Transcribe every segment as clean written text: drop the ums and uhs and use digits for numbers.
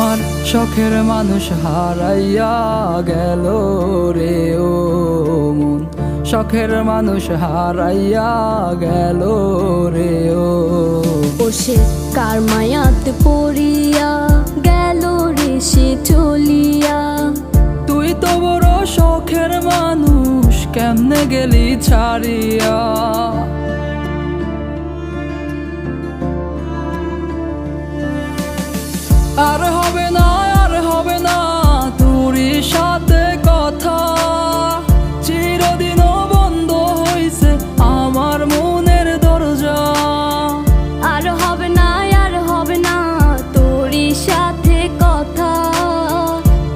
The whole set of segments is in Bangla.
আমার শখের মানুষ হারাইয়া গেল রে ও মন, শখের মানুষ হারাইয়া গেল রে ও। সে কার মায়াতে পড়িয়া গেল রে সে চলিয়া। তুই তো বড় শখের মানুষ, কেমনে গেলি ছাড়িয়া। আর হবে না, আর হবে না তোরই সাথে কথা, চিরদিনও বন্ধ হইছে আমার মনের দরজা। আর হবে না, আর হবে না তোরই সাথে কথা,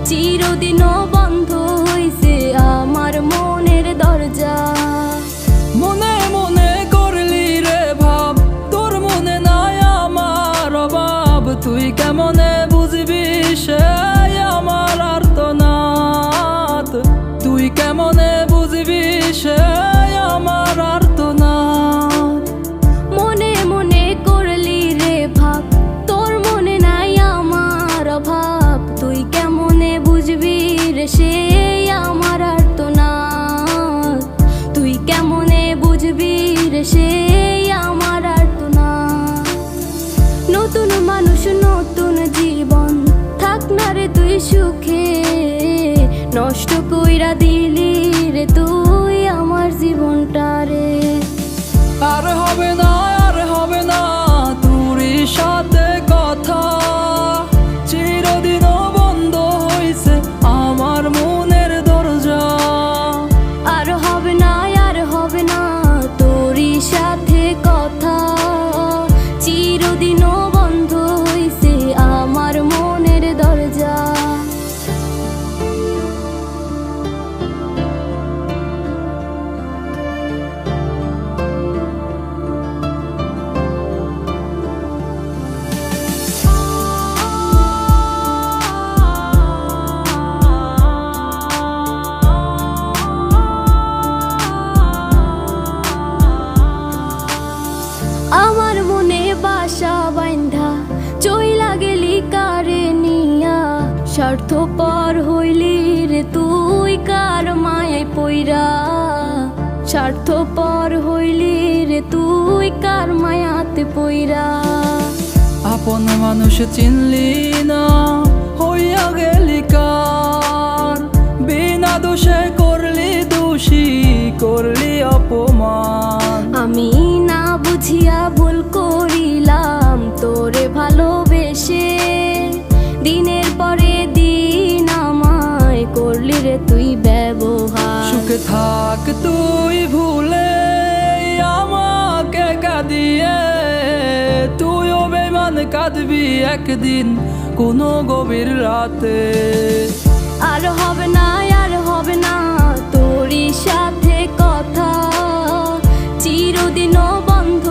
চিরদিনও বন্ধ হইছে আমার মনের দরজা। মনে মনে করলি রে ভাব, তোর মনে নাই আমার অভাব। তুই কেমনে বুঝবি সে আমার আর্তনাদ, তুই কেমনে বুঝবি সে আমার আর্তনাদ। মনে মনে করলি রে ভাব, তোর মনে নাই আমার অভাব। তুই কেমনে বুঝবি রে সে আমার আর্তনাদ, তুই কেমনে বুঝবি রে সে আমার আর্তনাদ। নতুন মানুষ নতুন জীবন, থাক না রে তুই সুখে, নষ্ট কইরা দিলি রে তুই আমার জীবনটা রে। আর হবে না, আর হবে না তোরই সাথে কথা, চিরদিনও বন্ধ হইছে আমার মনের দরজা। আর হবে না, আর হবে না তোরই সাথে কথা, চিরদিনও বন্ধ হইছে আমার মনের দরজা। আমার মনে বাসা বাইন্ধা চইলা গেলি কারে নিয়া, স্বার্থপর হইলি রে তুই কার মায়ায় পইরা। স্বার্থপর হইলি রে তুই কার মায়াতে পইরা। আপন মানুষ চিনলি না, হইয়া গেলি কার। বিনা দোষে করলি দোষী, করলি অপমান। আমি না বুঝিয়া ভুল করিলাম তোরে ভালোবেসে, দিনের পরে দিন আমায় করলি রে তুই ব্যবহার। সুখে থাক তুই ভুলে আমাকে কাঁদিয়ে, তুইও বেমান কাঁদবি একদিন কোনো গভীর রাতে। আর হবে না, আর হবে না তোরই সাথে কথা, চিরদিনও বন্ধ